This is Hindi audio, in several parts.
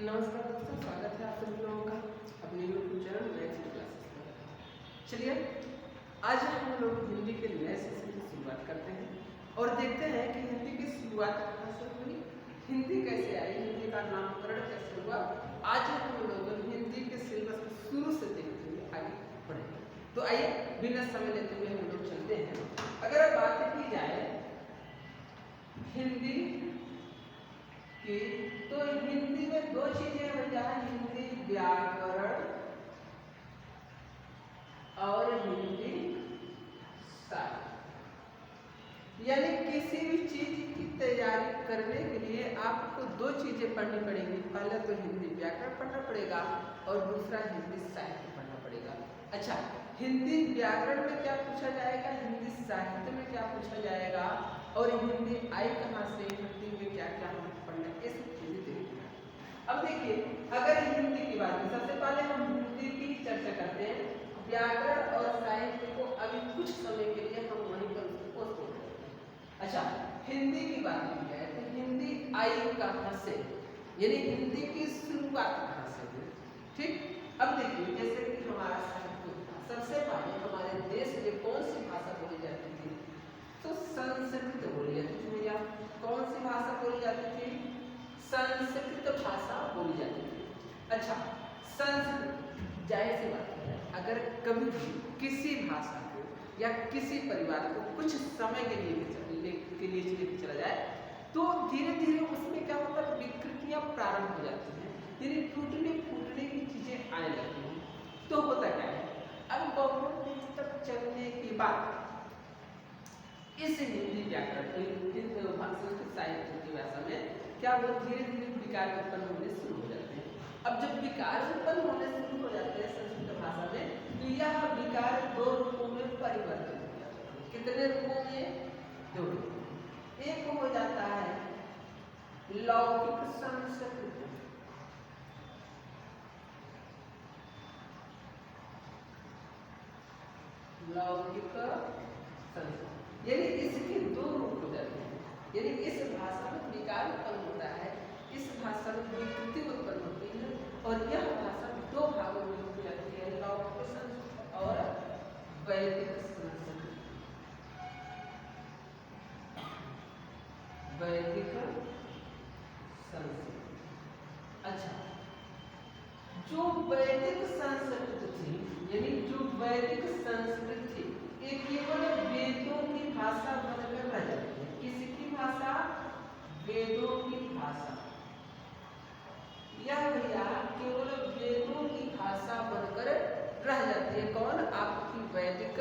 नमस्कार दोस्तों, स्वागत है आप सभी लोगों का अपने यूट्यूब चैनल मैथ्स क्लासेस में। चलिए आज हम लोग हिंदी के नए सेशन की शुरुआत करते हैं और देखते हैं कि हिंदी की शुरुआत कहाँ से हुई, हिंदी कैसे आई, हिंदी का नामकरण कैसे हुआ। आज हम लोग हिंदी के सिलेबस को शुरू से देखते हुए आगे बढ़ेंगे। तो आइए बिना समय लेते हुए हम लोग चलते हैं। अगर बात की जाए हिंदी की, तो हिंदी में दो चीजें हो जाए, हिंदी व्याकरण और हिंदी साहित्य। यानी किसी भी चीज की तैयारी करने के लिए आपको दो चीजें पढ़नी पड़ेंगी। पहले तो हिंदी व्याकरण पढ़ना पड़ेगा और दूसरा हिंदी साहित्य पढ़ना पड़ेगा। अच्छा, हिंदी व्याकरण में क्या पूछा जाएगा, हिंदी साहित्य में क्या पूछा जाएगा और हिंदी आई कहाँ से, हिंदी में क्या क्या हमें पढ़ना है, ये सब चीजें देखना है। अब देखिए, अगर हिंदी की बात करें, सबसे पहले हम हिंदी की चर्चा करते हैं। व्याकरण और साहित्य को अभी कुछ समय के लिए हम वहीं पर उसको छोड़ देते हैं। अच्छा, हिंदी की बात की जाए तो हिंदी आई कहाँ से, यानी हिंदी की शुरुआत कहाँ से हुई। ठीक, अब देखिए जैसे कि हमारा साहित्य था, सबसे पहले हमारे देश में कौन सी भाषा बोली जाती थी, तो संस्कृत बोली जाती थी। भैया कौन सी भाषा बोली जाती थी, संस्कृत भाषा बोली जाती थी। अच्छा, संस्कृत जाहिर सी बात है, अगर कभी भी किसी भाषा को या किसी परिवार को कुछ समय के लिए लेके चला जाए तो धीरे धीरे उसमें क्या होता है, विकृतियां प्रारंभ हो जाती हैं, यानी टूटने फूटने की चीजें आने लगती हैं। तो होता क्या है, अब बहुत दिन तक चलने के बाद इस हिंदी व्याकरण संस्कृत साहित्य की भाषा में क्या वो धीरे धीरे विकार उत्पन्न होने शुरू हो जाते हैं। अब जब विकार उत्पन्न होने शुरू हो जाते हैं संस्कृत भाषा में, तो यह विकार दो रूपों में परिवर्तित हो जाता है। कितने रूपों में, दो रूपों में। एक हो जाता है लौकिक संस्कृत, लौकिक संस्कृत, यानी इसके दो रूप हो जाते हैं। यानी इस भाषा में विकार उत्पन्न होता है, इस भाषा में विकृति उत्पन्न होती है और यह भाषा दो भागों में हो जाती है, लौकिक संस्कृत और वैदिक संस्कृत। वैदिक संस्कृत। अच्छा, जो वैदिक संस्कृत थी, यानी जो वैदिक संस्कृत थी, ये केवल वेदों की भाषा बनकर रह जाती है। किसकी भाषा, वेदों की भाषा। यह भैया केवल वेदों की भाषा बनकर रह जाती है। कौन, आपकी वैदिक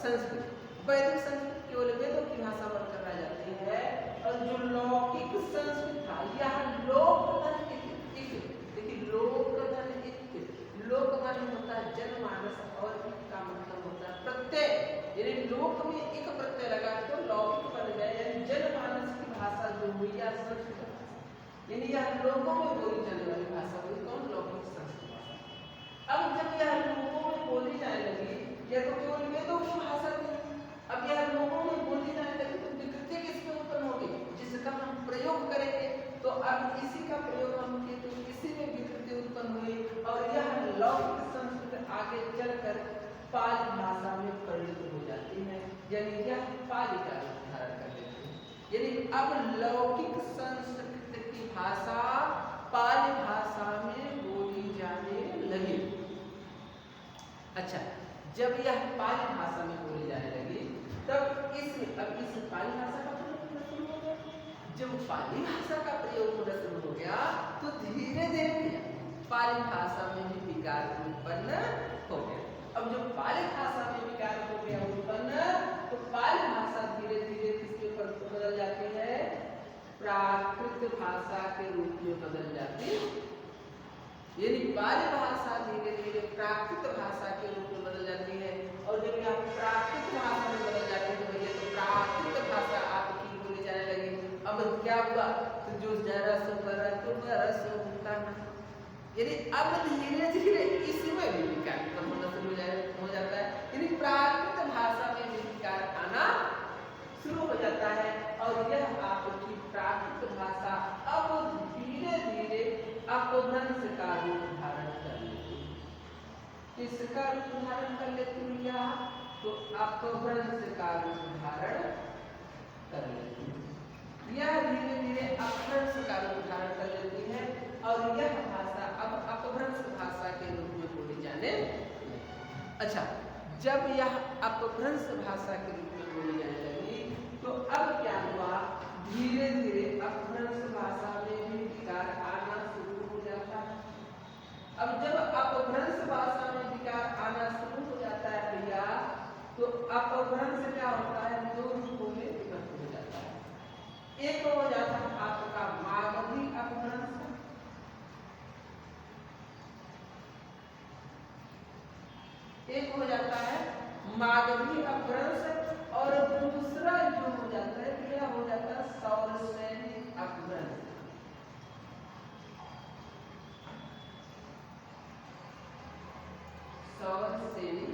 संस्कृत। वैदिक संस्कृत केवल वेदों की भाषा बनकर रह जाती है और जो लौकिक संस्कृत था, यह लोकधन, देखिए लोकधन, लोक माने होता है जनमानस और इसका मतलब होता है प्रत्यय, यानी लोक में एक प्रत्यय लगा तो लौकिक बन गया, यानी जनमानस की भाषा जो हुई या संस्कृत भाषा, यानी यह लोगों में बोली जाने वाली भाषा हुई। कौन, लौकिक संस्कृत भाषा। अब जब यह लोगों में बोली जाने लगी, यह तो केवल वेदों की भाषा थी, अब यह लोगों में बोली जाने लगी तो विकृति किसमें उत्पन्न होगी, जिसका हम प्रयोग करेंगे। तो अब इसी का प्रयोग हम किए तो इसी में विकृति उत्पन्न हुई और यह लौकिक संस्कृत आगे चलकर पाली भाषा में परिणत हो जाती है, यानी यह पाली का रूप धारण कर लेती है। यानी अब लौकिक संस्कृत की भाषा पाली भाषा में बोली जाने लगी। अच्छा, जब यह पाली भाषा में बोली जाने लगी तब इसमें अब इस पाली भाषा का प्रयोग होना शुरू हो गया। जब पाली भाषा का प्रयोग होना शुरू हो गया तो धीरे धीरे पाली भाषा में भी विकार उत्पन्न हो गया। अब जब पाली भाषा में विकार हो गया उत्पन्न, तो पाली भाषा धीरे धीरे किसके ऊपर बदल जाती है, प्राकृत भाषा के रूप में बदल जाती है। यानी पाली भाषा धीरे धीरे प्राकृत भाषा के रूप में बदल जाती है और जब यह प्राकृत भाषा में बदल जाती है तो भैया तो प्राकृत भाषा आपकी बोली जाने लगी। अब क्या हुआ, तो जो जरा सो बरा तो बरा सो होता है, यानी अब धीरे धीरे इसमें भी विकार होना शुरू हो जाता है, यानी प्राकृत भाषा में भी विकार आना शुरू हो जाता है और यह आपकी प्राकृत भाषा अब धीरे धीरे अपभ्रंश का रूप धारण कर लेती है। किसका रूप धारण कर लेती है क्या? तो अपभ्रंश का रूप धारण कर लेती है। यह धीरे धीरे अपभ्रंश का रूप धारण कर लेती है और यह भाषा अब अपभ्रंश भाषा के रूप में बोली जाने लगी। अच्छा, जब यह अपभ्रंश भाषा के रूप में बोली जाने लगी तो अब क्या हुआ? धीरे धीरे अपभ्रंश भाषा में भी विकार आना शुरू हो जाता है। अब जब अपभ्रंश भाषा में विकार आना शुरू हो जाता है भैया, तो अपभ्रंश क्या होता है? दो रूपों में विभक्त हो जाता है। एक हो जाता है आपका मागधी अपभ्रंश, एक हो जाता है मागधी अपभ्रंश और दूसरा जो हो जाता है यह हो जाता है सौरसेनी अपभ्रंश। सौरसेनी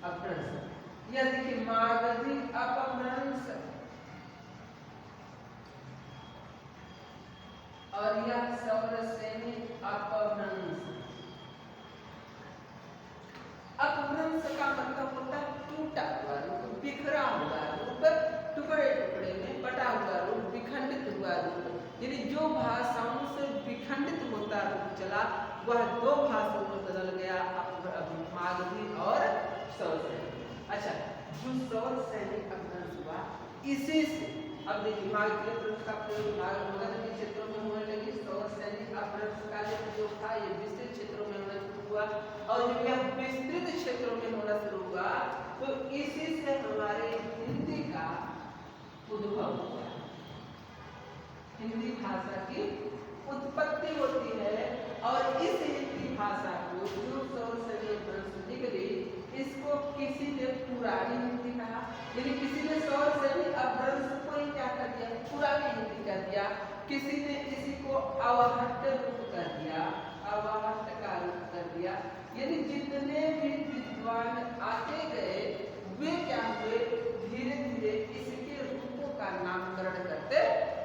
अपभ्रंश, यह देखिए मागधी अपभ्रंश और यह सौरसेनी अपभ्रंश। अपभ्रंश का मतलब होता है टूटा हुआ रूप, बिखरा हुआ रूप, टुकड़े टुकड़े में बटा हुआ रूप, विखंडित हुआ रूप। यानी जो भाषाओं से विखंडित होता रूप चला वह दो भाषाओं में बदल गया, मागधी और सौरसेनी। अच्छा, जो सौरसेनी अपभ्रंश हुआ इसी से अब देखिए मागधी अपभ्रंश का प्रयोग नगर के क्षेत्रों में होने लगी। सौरसेनी अपभ्रंश का जो प्रयोग था ये विस्तृत क्षेत्रों में होना शुरू हुआ और जब यह विस्तृत क्षेत्रों में होना शुरू हुआ तो इसी से हमारे हिंदी का उद्भव हुआ। हिंदी भाषा की उत्पत्ति होती है और इस हिंदी भाषा को जो सौरसेनी अपभ्रंश निकली इसको किसी ने पुरानी हिंदी कहा, यानी किसी ने सौरसेनी अपभ्रंश को ही क्या कर दिया? पुरानी हिंदी कर दिया। किसी ने इसी को अवहट्ट रूप कर दिया, अवहट्ट का रूप कर दिया। यानी जितने भी विद्वान आते गए वे क्या हुए? धीरे धीरे इसके रूपों का नामकरण करते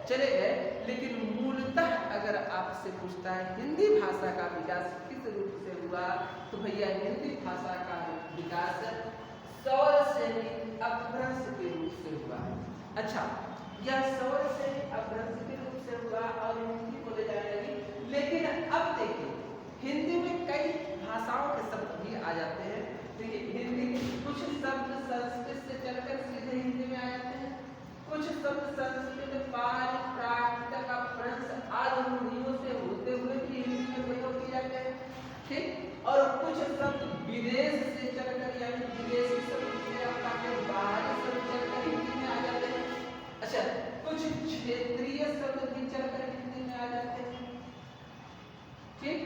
चले गए। लेकिन मूलतः अगर आपसे पूछता है हिंदी भाषा का विकास किस रूप से हुआ, तो भैया हिंदी भाषा का विकास सौरसेनी अपभ्रंश के रूप से हुआ। अच्छा, यह सौरसेनी अपभ्रंश के रूप से हुआ और हिंदी बोले जाने लगी। लेकिन अब देखिए हिंदी में कई भाषाओं के शब्द भी आ जाते हैं। देखिए हिंदी के कुछ शब्द संस्कृत से चलकर सीधे हिंदी में आ जाते हैं, कुछ शब्द संस्कृत, पाली, प्राकृत, अपभ्रंश आदि रूढ़ियों से होते हुए भी हिंदी में प्रयोग किए जाते हैं। ठीक, और कुछ शब्द विदेश से चलकर यानी विदेशी शब्द बाहरी शब्द चलकर हिंदी में आ जाते हैं। अच्छा, कुछ क्षेत्रीय शब्द भी चलकर हिंदी में आ जाते हैं। ठीक,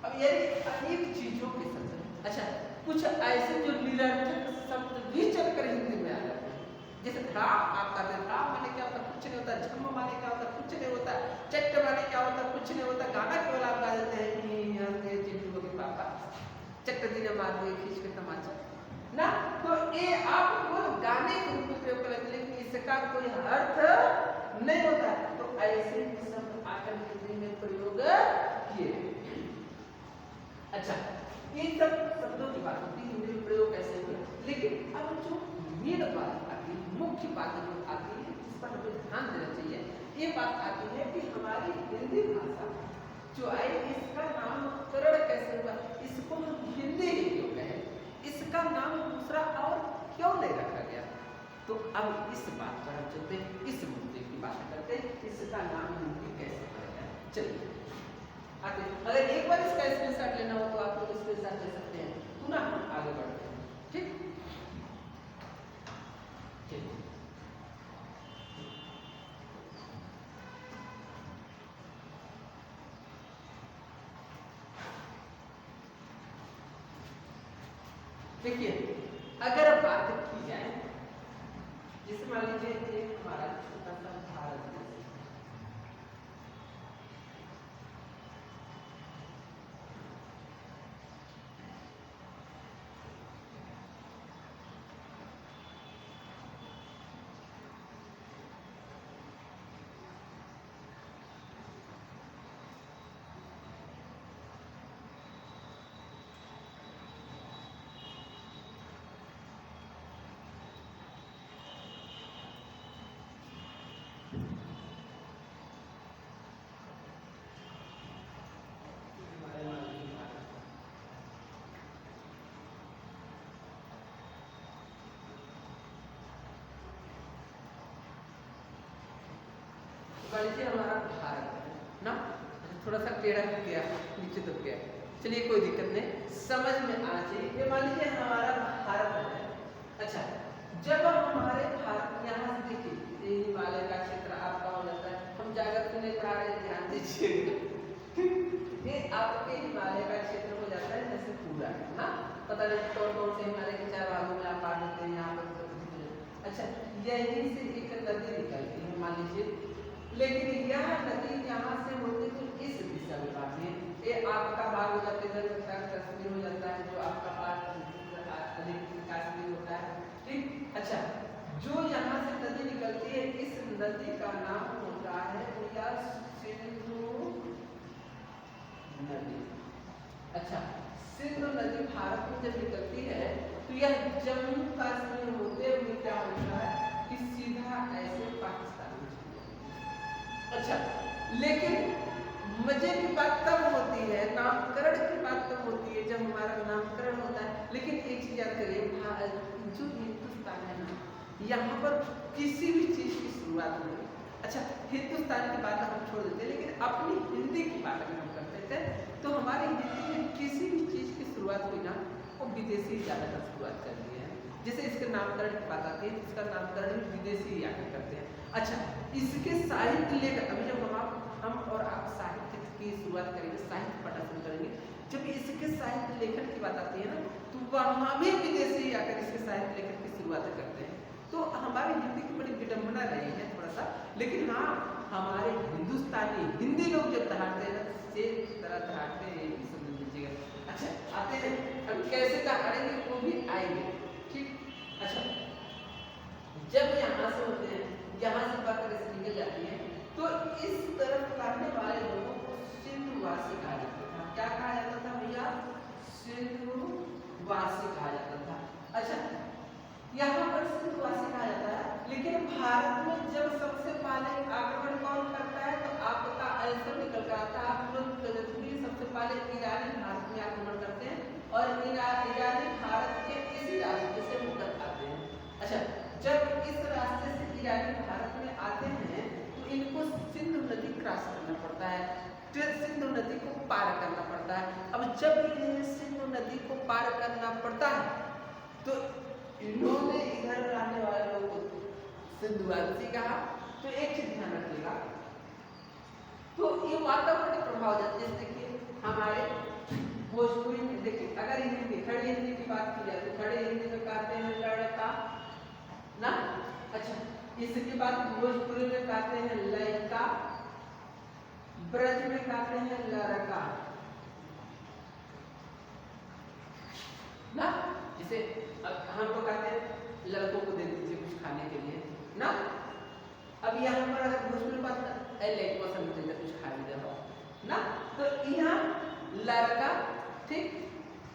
अब यानी अनेक चीजों के शब्द। अच्छा, कुछ ऐसे जो निरर्थक शब्द भी चलकर हिंदी में आ जाते हैं। जैसे राम, आप कहते हैं राम माने क्या होता? कुछ नहीं होता। झम्म माने क्या होता? कुछ नहीं होता। चट्ट माने क्या होता? कुछ नहीं होता। गाना केवल आप गा देते हैं कि चिंटू के पापा चट्ट दिन मार दिए खींच के तमाचा ना, तो ये आप केवल गाने के रूप में प्रयोग करते, लेकिन इसका कोई अर्थ नहीं होता। तो ऐसे शब्द आकर हिंदी में प्रयोग किए। अच्छा, इन सब शब्दों की बात होती है हिंदी में प्रयोग कैसे हुए। लेकिन अब जो मेन बात आती है, मुख्य बात जो आती है जिस पर हमें ध्यान देना चाहिए, ये बात आती है कि हमारी हिंदी भाषा जो आई इसका नामकरण कैसे हुआ, इसको हम हिंदी ही क्यों कहें, इसका नाम दूसरा और क्यों नहीं रखा गया। तो अब इस बात पर हम चलते हैं, इस मुद्दे की बात करते हैं, इसका नाम हिंदी कैसे पड़ेगा। चलिए आगे, अगर एक बार इसका स्क्रीनशॉट लेना हो तो आप लोग स्क्रीनशॉट ले सकते हैं। पुनः हम आगे बढ़ते हैं। ठीक, देखिए अगर बात की जाए, जैसे मान लीजिए एक हमारा छोटा सा भारत देश, मान लीजिए हमारा भारत है ना, थोड़ा सा टेढ़ा हो गया, नीचे दब गया, चलिए कोई दिक्कत नहीं, समझ में आना चाहिए। ये मान लीजिए हमारा भारत है। अच्छा, जब हमारे भारत यहाँ से देखिए हिमालय का क्षेत्र आपका हो जाता है, हम जाकर तो नहीं पढ़ा रहे, ध्यान दीजिएगा, ये आपके हिमालय का क्षेत्र हो जाता है जैसे पूरा है ना, पता नहीं कौन कौन से हिमालय के 4 भागों में आप बांट देते हैं यहाँ पर। अच्छा, यहीं से एक नदी निकलती है मान लीजिए, लेकिन यह नदी यहाँ से होती तो इस दिशा में आती है, ये आपका भाग हो जाता है, कश्मीर हो जाता है, जो आपका भाग कश्मीर होता है, ठीक। अच्छा, जो यहाँ से नदी निकलती है, इस नदी का नाम होता है सिंधु नदी। अच्छा, सिंधु नदी भारत में जब निकलती है तो यह जम्मू कश्मीर होते हुए क्या होता है कि सीधा ऐसे पाकिस्तान में चली जाती है। अच्छा, लेकिन मजे की बात तब होती है, नामकरण की बात तब होती है जब हमारा नामकरण होता है। लेकिन एक चीज याद करिए, जो हिंदुस्तान है ना, यहाँ पर किसी भी चीज की शुरुआत नहीं। अच्छा, हिंदुस्तान की बात हम छोड़ देते हैं, लेकिन अपनी हिंदी की बात अगर हम करते थे तो हमारी हिंदी में किसी भी चीज की शुरुआत हुई ना, वो विदेशी ज्यादातर शुरुआत कर दिए हैं। जैसे इसके नामकरण की बात आती है, इसका नामकरण विदेशी आकर करते हैं। अच्छा, इसके साहित्य लेकर अभी जब हम और आप साहित्य की शुरुआत करेंगे, साहित्य पढ़ना शुरू करेंगे, जब इसके साहित्य लेखन की बात आती है ना, तो वहां भी विदेशी आकर इसके साहित्य लेखन की शुरुआत करते हैं। तो हमारी हिंदी की बड़ी विडंबना रही है थोड़ा सा, लेकिन हाँ, हमारे हिंदुस्तानी हिंदी लोग जब दहाड़ते हैं ना, से तरह दहाड़ते हैं, ये समझ लीजिएगा। अच्छा, आते हैं हम कैसे दहाड़ेंगे वो भी आएंगे, ठीक। अच्छा, जब यहाँ से होते हैं, यहाँ से बात निकल जाती है, तो इस तरफ रहने वाले लोगों को सिंधुवासी कहा जाता था। क्या कहा जाता था भैया? सिंधुवासी कहा जाता था। अच्छा, यहाँ पर सिंधुवासी कहा जाता है, लेकिन भारत में जब सबसे पहले आक्रमण कौन करता है तो आपका आंसर निकल कर आता है, आप लोग सबसे पहले ईरानी भारत में आक्रमण करते हैं और ईरानी भारत के इसी रास्ते से मुकर आते हैं। अच्छा, जब इस रास्ते से ईरानी भारत में आते हैं तो इनको सिंधु नदी क्रॉस करना पड़ता है, सिंधु नदी को पार करना पड़ता है। अब जब इन्हें सिंधु नदी को पार करना पड़ता है तो इन्होंने इधर रहने वाले लोगों को सिंधुवासी कहा। तो एक चीज ध्यान रखिएगा, तो ये वातावरण प्रभाव जाते हैं। देखिए हमारे भोजपुरी में देखिए, अगर हिंदी खड़ी हिंदी की बात की जाए तो खड़े हिंदी में कहते हैं लड़का ना। अच्छा, इसके बाद भोजपुरी में कहते हैं लड़का, ब्रज में कहते हैं लड़का ना। जिसे हम तो कहते हैं लड़कों को दे दीजिए कुछ खाने के लिए ना। अब यहाँ पर अगर भोजपुरी बात लड़को समझ कुछ खा लीजिए ना, तो यहाँ लड़का, ठीक।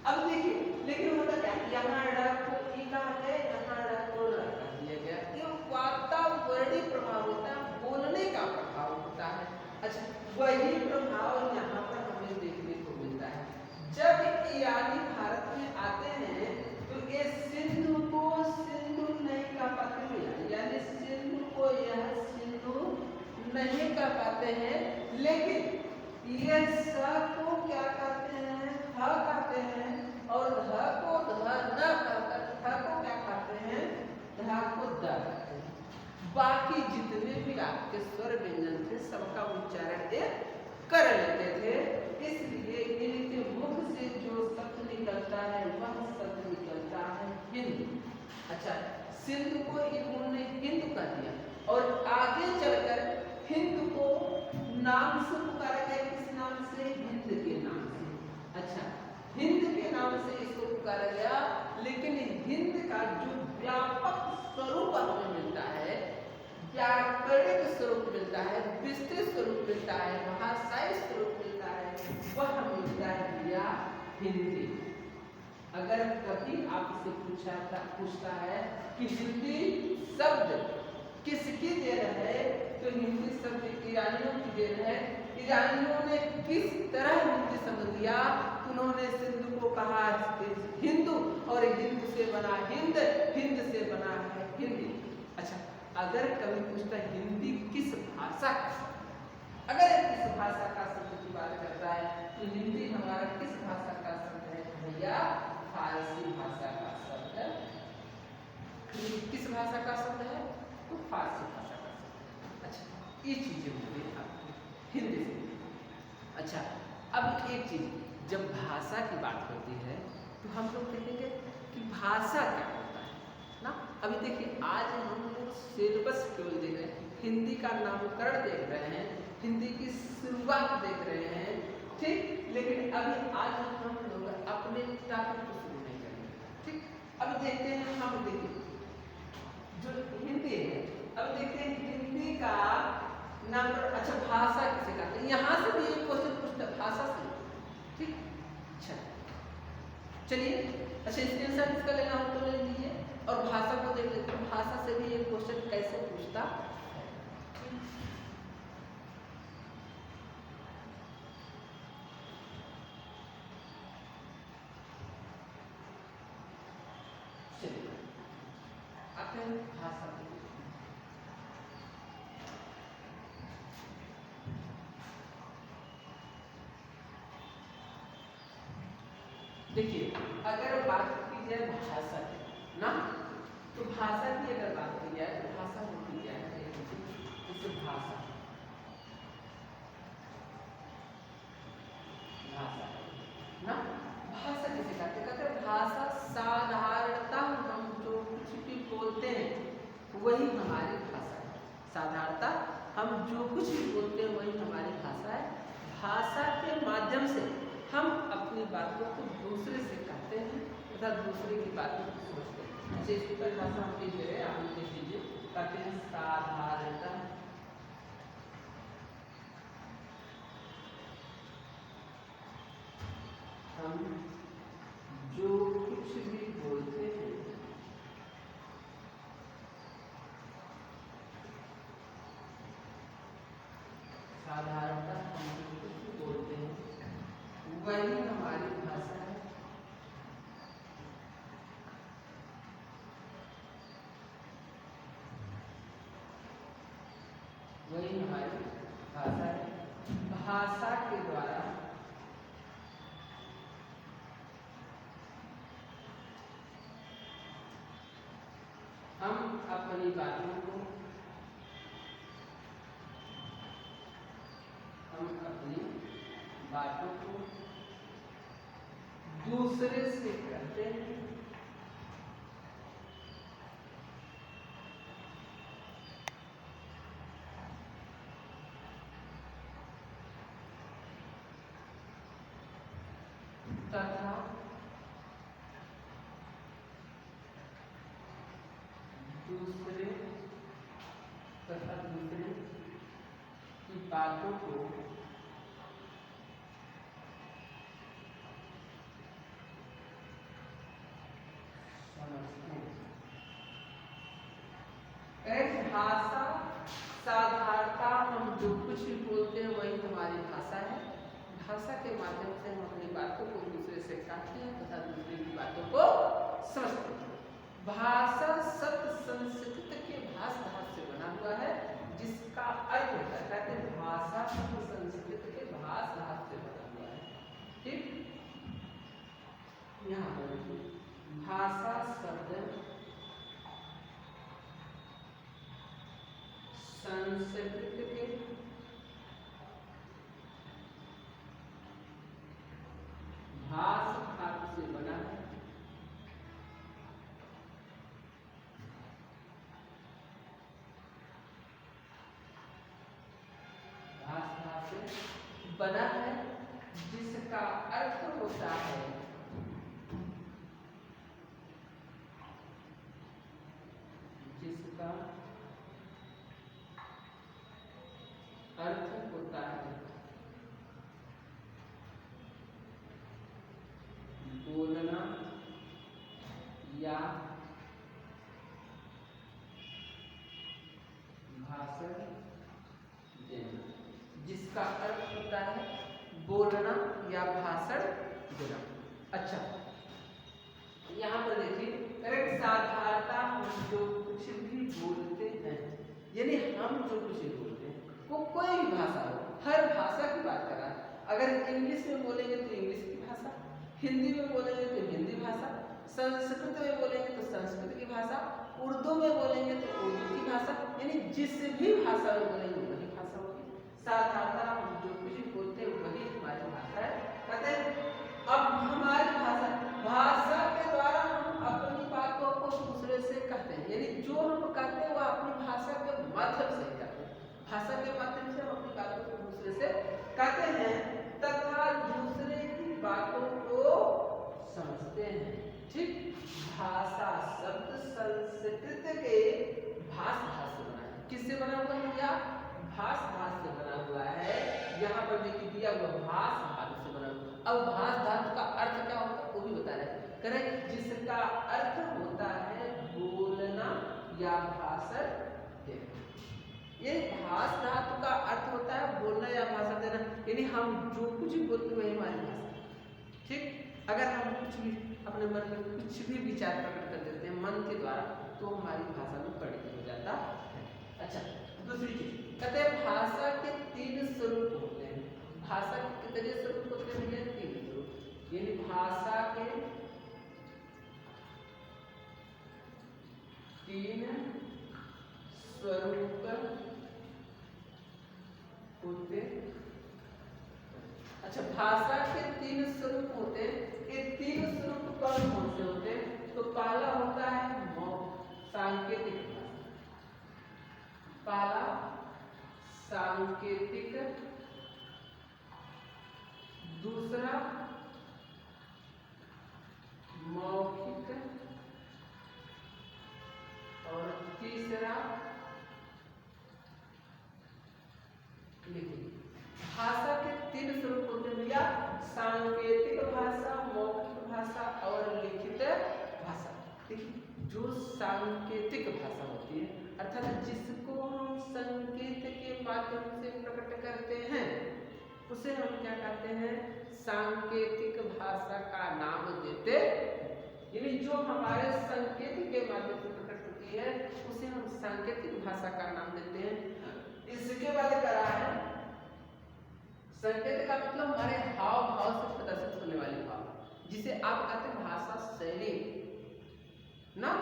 अब देखिए, लेकिन होता क्या, यहाँ लड़को कहा गया, यहाँ लड़को लड़का दिया गया। ये वातावरणीय प्रभाव होता है, बोलने का प्रभाव होता है। अच्छा, वही प्रभाव यहाँ पर हमें देखने को मिलता है। जब ईरानी भारत में आते हैं तो ये सिंधु को सिंधु नहीं कह पाते हैं, यानी सिंधु को यह सिंधु नहीं कह पाते हैं, लेकिन ये स को क्या कहते हैं, ध कहते हैं, और ध को ध न कहकर ध को क्या कहते हैं, ध को द कहते हैं। बाकी जितने भी आपके स्वर व्यंजन थे सबका उच्चारण कर लेते थे, इसलिए इनके मुख से जो शब्द निकलता है वह शब्द निकलता है हिंदू। अच्छा, सिंधु को इन्होंने हिंदू कर दिया और आगे चलकर हिंद को नाम से पुकारा गया। किस नाम से? हिंद के नाम से। अच्छा, हिंद के नाम से इसको पुकारा गया, लेकिन हिंद का जो व्यापक स्वरूप हमें मिलता है, व्याकरणिक स्वरूप मिलता है, विस्तृत स्वरूप मिलता है, भाषाई स्वरूप मिलता है, वह मिलता है भैया हिंदी। अगर कभी आपसे पूछता है कि हिंदी शब्द किसकी देन है, तो हिंदी शब्द ईरानियों की देन है। ईरानियों ने किस तरह हिंदी शब्द दिया, उन्होंने सिंधु को कहा हिंदू, और हिंदू से बना हिंद, हिंद से बना है हिंदी। अच्छा, अगर कभी पूछता हिंदी किस भाषा अगर ये किस भाषा का शब्द की बात करता है तो हिंदी हमारा किस भाषा का शब्द है भैया? फारसी भाषा का शब्द है। किस भाषा का शब्द है? तो फारसी भाषा का शब्द। अच्छा, ये चीजें हो गई आपको हिंदी से। अच्छा, अब एक चीज, जब भाषा की बात होती है तो हम लोग देखेंगे कि भाषा क्या होता है ना। अभी देखिए, आज हम लोग सिलेबस केवल देख रहे हैं, हिंदी का नामकरण देख रहे हैं, हिंदी की शुरुआत देख रहे हैं, ठीक। लेकिन अभी आज हम लोग अपने टॉपिक को शुरू नहीं करेंगे, ठीक। अभी देखते हैं, हम देखिए जो हिंदी है, अब देखते हैं हिंदी का नंबर। अच्छा, भाषा किसे कहते हैं? यहाँ से भी एक क्वेश्चन पूछता है भाषा से, ठीक। अच्छा, चलिए, अच्छा स्क्रीनशॉट इसका लेना हो तो ले लीजिए और भाषा को देख लेते हैं, भाषा से भी एक क्वेश्चन कैसे पूछता है। भाषा देखिए, अगर बात की जाए भाषा की ना, तो भाषा की अगर बात की जाए तो भाषा होती क्या है? जैसे भाषा भाषा ना, भाषा किसे कहते हैं? भाषा साधारणता हम जो कुछ भी बोलते हैं वही हमारी भाषा है। साधारणता हम जो कुछ भी बोलते हैं वही हमारी भाषा है। भाषा के माध्यम से हम अपनी बातों को दूसरे से कहते हैं तथा दूसरे की बातों को समझते हैं। जैसे इसकी परिभाषा हम लिख रहे हैं, आप लिख लीजिए, कहते हैं साधारणता हम जो कुछ भी बोलते हैं साधारणता हम जो कुछ भी बोलते हैं वही हमारी भाषा है। वही हमारी भाषा है। भाषा के द्वारा हम अपनी बातों को दूसरे से कहते हैं। तथा दूसरे की बातों को समझते हैं। भाषा साधारणता हम जो कुछ भी बोलते हैं वही हमारी भाषा है। भाषा के माध्यम से हम अपनी बातों को दूसरे से कहते हैं तथा दूसरे की बातों को समझते हैं। भाषा शब्द संस्कृत के भाष धातु से बना हुआ है, जिसका अर्थ होता है, कहते हैं भाषा शब्द संस्कृत के भाष धातु से बना हुआ है, ठीक। यहाँ पर भाषा शब्द संस्कृत के भाष धातु से बना है। भाष धातु से बना है, जिसका अर्थ होता है बोलना या भाषण देना, जिसका अर्थ होता है बोलना या भाषण देना। अच्छा, यहाँ पर देखिए, करेक्ट साधारणता हम जो कुछ भी बोलते हैं, यानी हम जो कुछ भी बोलते हैं वो कोई भी भाषा हो, हर भाषा की बात कर रहा है। अगर इंग्लिश में बोलेंगे तो इंग्लिश की भाषा, हिंदी में बोलेंगे तो हिंदी भाषा, संस्कृत में बोलेंगे तो संस्कृत की भाषा, उर्दू में बोलेंगे तो उर्दू की भाषा, यानी जिस भी भाषा में बोलेंगे वही भाषा होगी। साधारणतः हम जो कुछ बोलते हैं वही हमारी भाषा है। कहते हैं अब हमारी भाषा के द्वारा हम अपनी बातों को दूसरे से कहते हैं, यानी जो हम कहते हैं वह अपनी भाषा के माध्यम से कहते हैं। भाषा के माध्यम से हम अपनी बातों को दूसरे से कहते हैं तथा दूसरे की बातों को समझते हैं। ठीक, भाषा शब्द संस्कृत के भाष से बना है। किससे बना हुआ है भैया? भाष से बना हुआ है। यहाँ पर देखिए दिया हुआ भाष धातु से बना हुआ। अब भाष धातु का अर्थ क्या होता है वो भी बता रहे हैं। करेक्ट, जिसका अर्थ होता है बोलना या भाषण देना। ये भाष धातु का अर्थ होता है बोलना या भाषण देना, यानी हम जो कुछ बोलते हैं हमारी भाषा। ठीक, अगर हम कुछ भी अपने मन में कुछ भी विचार प्रकट कर देते हैं मन के द्वारा तो हमारी भाषा में परिणत हो जाता है। अच्छा, दूसरी चीज कहते हैं भाषा के 3 स्वरूप होते हैं। भाषा के कितने स्वरूप होते हैं? 3 स्वरूप, यानी भाषा के 3 स्वरूप होते। अच्छा, भाषा के 3 स्वरूप होते हैं। ये 3 स्वरूप कौन कौन से होते हैं? तो पहला होता है सांकेतिक भाषा, पहला सांकेतिक, दूसरा मौखिक और तीसरा लिखित। भाषा के 3 स्वरूप होते हैं भैया, सांकेतिक भाषा, मौखिक भाषा और लिखित भाषा। देखिए, जो सांकेतिक भाषा होती है अर्थात जिसको हम संकेत के माध्यम से प्रकट करते हैं उसे हम क्या कहते हैं? सांकेतिक भाषा का नाम देते, यानी जो हमारे संकेत के माध्यम से प्रकट होती है उसे हम सांकेतिक भाषा का नाम देते हैं। इसके बाद करा है संकेत का मतलब हमारे हाव भाव से प्रदर्शित होने वाले भाव, जिसे आप कहते हैं भाषा शैली ना।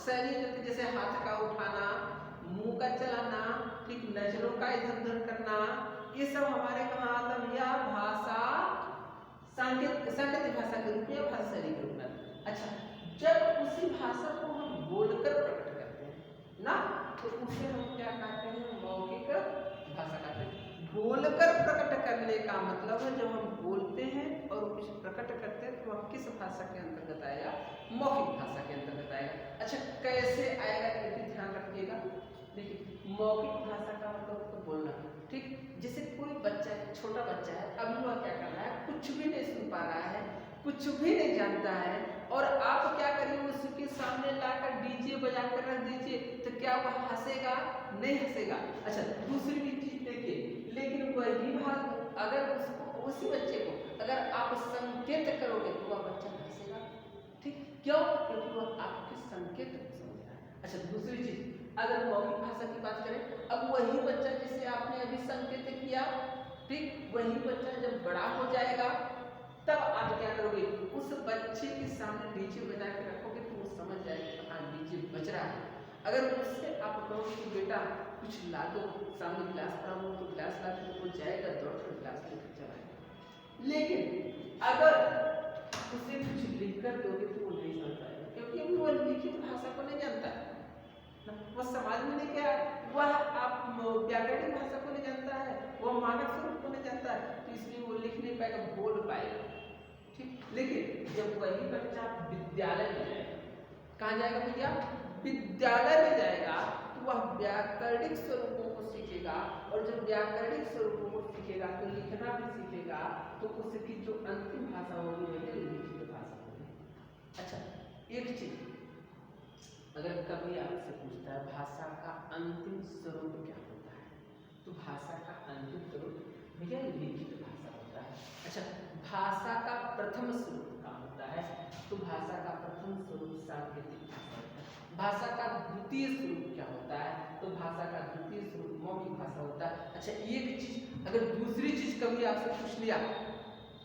शैली जैसे हाथ का उठाना, मुंह का चलाना, ठीक, नजरों का इधर उधर करना, ये सब हमारे कहाँ आता है? यह भाषा सांकेतिक भाषा के रूप में, भाषा शैली के रूप में। अच्छा, जब उसी भाषा को हम बोलकर प्रकट करते हैं ना तो उसे हम क्या कहते हैं? मौखिक भाषा कहते हैं। बोलकर प्रकट करने का मतलब है जब हम बोलते हैं और कुछ प्रकट करते हैं तो वह किस भाषा के अंतर्गत आएगा? मौखिक भाषा के अंतर्गत आएगा। अच्छा, कैसे आएगा ये भी ध्यान रखिएगा। देखिए, मौखिक भाषा का मतलब तो बोलना, ठीक, जैसे कोई बच्चा है, छोटा बच्चा है, अभी वह क्या कर रहा है? कुछ भी नहीं सुन पा रहा है, कुछ भी नहीं जानता है, और आप क्या करेंगे? उसके सामने लाकर डीजे बजा कर रख दीजिए तो क्या वह हंसेगा? नहीं हंसेगा। अच्छा, दूसरी भी चीज देखिए, लेकिन वही बात अगर उसको, उसी बच्चे को अगर आप संकेत करोगे तो वह बच्चा हंसेगा। ठीक, क्यों? क्योंकि वह आपके संकेत को समझ रहा है। अच्छा, दूसरी चीज अगर मौखिक भाषा की बात करें, अब वही बच्चा जिसे आपने अभी संकेत किया, ठीक, वही बच्चा जब बड़ा हो जाएगा तब आप क्या करोगे? उस बच्चे के सामने डीजे बजा के रखोगे तो वो समझ जाएगा हाँ डीजे बज रहा है। अगर उससे आप कहोगे कि बेटा कुछ ला दो, सामने गिलास पड़ा हो तो गिलास ला दो, वो जाएगा दौड़ कर गिलास लेकर चलाएगा। लेकिन अगर उसे कुछ लिखकर दोगे तो वो नहीं समझ पाएगा, क्योंकि वो लिखित भाषा को नहीं जानता है, वह समाज में नहीं क्या, वह आप व्याकरणिक भाषा को नहीं जानता है, वह मानक स्वरूप को नहीं जानता है, तो इसलिए वो लिख नहीं पाएगा, बोल पाएगा। ठीक, लेकिन जब वही बच्चा विद्यालय में जाएगा, कहाँ जाएगा भैया? विद्यालय में जाएगा तो वह व्याकरणिक स्वरूपों को सीखेगा, और जब व्याकरणिक स्वरूपों को सीखेगा तो लिखना भी सीखेगा, तो उसकी जो अंतिम भाषा होगी वह लिखित भाषा होगी। अच्छा, एक चीज अगर कभी आपसे पूछता है भाषा का अंतिम स्वरूप क्या होता है, तो भाषा का अंतिम स्वरूप भैया लिखित भाषा होता है। अच्छा, भाषा का प्रथम स्वरूप क्या होता है? तो भाषा का प्रथम स्वरूप सांकेतिक भाषा होता है। भाषा का द्वितीय स्वरूप क्या होता है? तो भाषा का द्वितीय स्वरूप मौखिक भाषा होता है। अच्छा, एक चीज अगर दूसरी चीज कभी आपसे पूछ लिया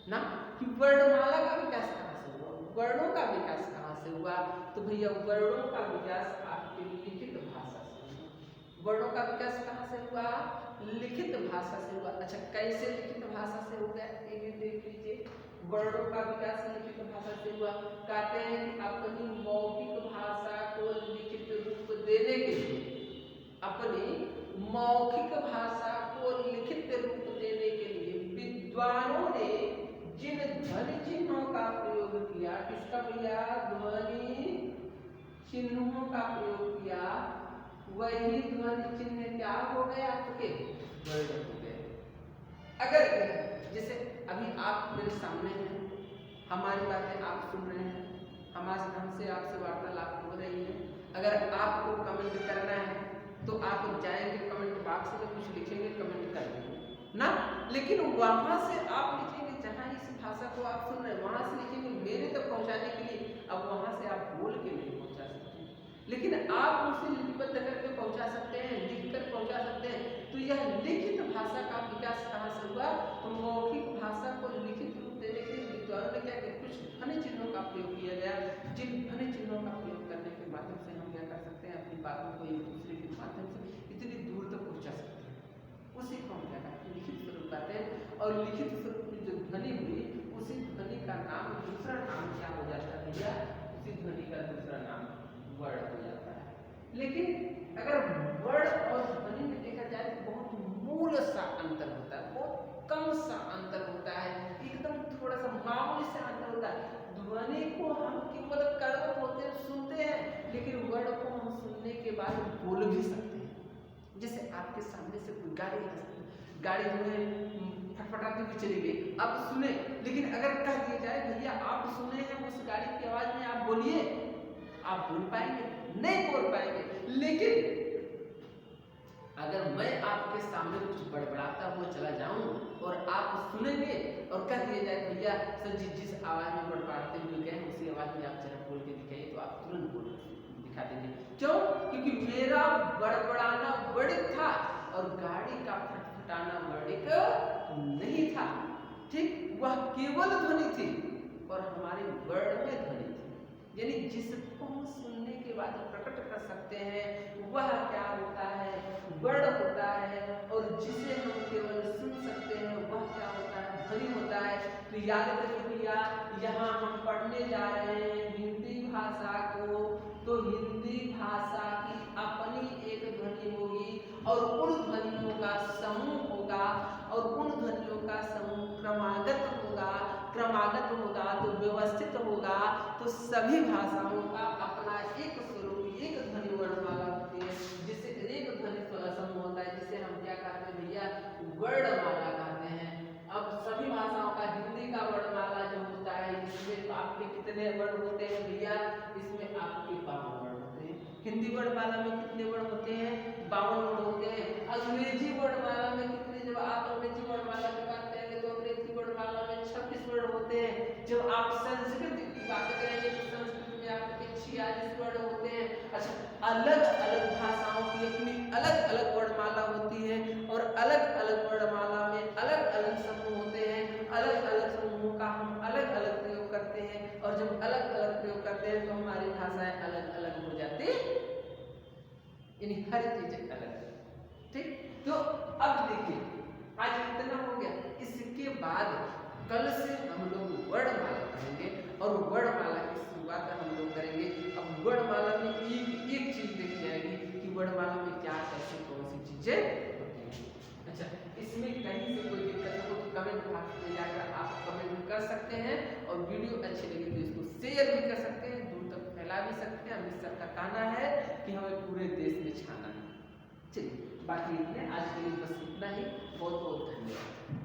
ना कि वर्णमाला का विकास कहाँ से हुआ, वर्णों का विकास कहाँ से हुआ, तो भैया वर्णों का विकास आपकी लिखित भाषा से हुआ। वर्णों का विकास कहाँ से हुआ, लिखित भाषा से हुआ। अच्छा कैसे लिखित भाषा से हो गया ये भी देख लीजिए। वर्णों का विकास लिखित भाषा से हुआ। कहते हैं कि अपनी मौखिक भाषा को लिखित रूप देने के लिए, अपनी मौखिक भाषा को लिखित रूप देने के लिए विद्वानों ने जिन ध्वनि चिन्हों का प्रयोग किया, किसका भैया, ध्वनि चिन्हों का प्रयोग किया, वही ध्वनि चिन्ह क्या हो गए आपके, वर्ण हो गए। अगर जैसे अभी आप मेरे सामने हैं, हमारी बातें आप सुन रहे हैं, हमसे आपसे वार्तालाप हो रही है। अगर आपको कमेंट करना है तो आप जाएंगे कमेंट बॉक्स में, कुछ लिखेंगे, कमेंट कर देंगे ना, लेकिन वहां से आप लिखेंगे जहां इस भाषा को आप सुन रहे हैं, वहां से लिखेंगे मेरे तक पहुंचाने के लिए। अब वहां से आप बोल के नहीं पहुंचा सकते, लेकिन आप उसे लिपिबद्ध करके पहुंचा सकते हैं, लिखकर पहुंचा सकते हैं। तो यह लिखित भाषा का विकास कहाँ से हुआ, तो मौखिक भाषा को लिखित रूप देने के लिए विद्वानों ने क्या किया, कुछ ध्वनि चिन्हों का प्रयोग किया गया, जिन ध्वनि चिन्हों का प्रयोग करने के माध्यम से हम क्या कर सकते हैं, अपनी बातों को एक दूसरे के माध्यम से इतनी दूर तक पहुंचा सकते हैं। उसी को हम क्या करते हैं, लिखित स्वरूप कहते हैं। और लिखित स्वरूप की जो ध्वनि हुई, उसी ध्वनि का नाम, दूसरा नाम क्या हो जाता है भैया, उसी ध्वनि का दूसरा नाम वर्ण हो जाता है। लेकिन अगर वर्ण और ध्वनि में देखा जाए तो बहुत मूल सा अंतर होता है, बहुत कम सा अंतर होता है, एकदम थोड़ा सा मामूली सा अंतर होता है। ध्वनि को हम केवल कर्म होते हैं, सुनते हैं, लेकिन वर्ण को हम सुनने के बाद बोल भी सकते हैं। जैसे आपके सामने से कोई गाड़ी हमें फटफटाती हुई चली गई, आप सुने, लेकिन अगर कह दिया जाए भैया आप सुने हैं उस गाड़ी की आवाज में, आप बोलिए, आप बोल पाएंगे, नहीं बोल पाएंगे। लेकिन अगर मैं आपके सामने कुछ बड़बड़ाता हुआ चला जाऊं और आप सुनेंगे और कह दिया जाए भैया सर जी जिस आवाज में बड़बड़ाते हुए गए उसी आवाज में आप जरा बोल के दिखाइए, तो आप तुरंत बोल दिखा देंगे। क्यों? क्योंकि मेरा बड़बड़ाना वर्णित था और गाड़ी का फटफटाना वर्णित नहीं था। ठीक, वह केवल ध्वनि थी और हमारे वर्ण में ध्वनि थी, यानी जिसको हम सुनने के बाद प्रकट कर सकते हैं वह क्या होता है, वर्ण होता है, और जिसे हम केवल सुन सकते हैं वह क्या होता है, ध्वनि होता है। तो याद करिए भैया, यहाँ हम पढ़ने जा रहे हैं हिंदी भाषा को, तो हिंदी भाषा की अपनी एक ध्वनि होगी और उन ध्वनियों का समूह होगा, और उन ध्वनियों का समूह क्रमागत होगा, क्रमागत होगा तो व्यवस्थित होगा। तो सभी भाषाओं का अपना एक स्वरूप, एक ध्वनि वर्णमाला होती है, जिसे एक ध्वनि समूह होता है, जिसे हम क्या कहते हैं भैया, वर्णमाला कहते हैं। अब सभी भाषाओं का, हिंदी का वर्णमाला जो होता है, इसमें आपके कितने वर्ण होते हैं भैया, इसमें आपके 52 वर्ण होते हैं। हिंदी वर्णमाला में कितने वर्ण होते हैं, 52 वर्ण होते हैं। अंग्रेजी वर्णमाला में कितने, जब आप अंग्रेजी वर्णमाला की बात करेंगे तो अंग्रेजी वर्णमाला में 26 वर्ण होते हैं। जब आप संस्कृत की बात करेंगे तो संस्कृत में आपके 46 वर्ण होते हैं। अच्छा, अलग अलग भाषाओं की अपनी अलग अलग वर्णमाला होती है, और अलग अलग वर्णमाला में अलग अलग समूह होते हैं। अलग अलग समूहों का हम अलग अलग प्रयोग करते हैं, और जब अलग अलग प्रयोग करते हैं तो हमारी भाषाएं अलग अलग हो जाती, यानी हर चीज अलग। ठीक, तो अब देखिए आज इतना हो गया। इसके बाद कल से हम लोग वर्णमाला पढ़ेंगे, और वर्णमाला की शुरुआत हम लोग करेंगे। अब वर्णमाला में एक एक चीज देखी जाएगी कि वर्णमाला में क्या, कैसे, कौन सी चीजें होती हैं। अच्छा, इसमें कहीं से कोई दिक्कत हो तो कमेंट बॉक्स में जाकर आप कमेंट कर सकते हैं, और वीडियो अच्छी लगी तो इसको शेयर भी कर सकते हैं, दूर तक फैला भी सकते हैं। अमित सर का कहना है कि हमें पूरे देश में छाना है। चलिए, बाकी आज के लिए बस इतना ही। बहुत बहुत धन्यवाद।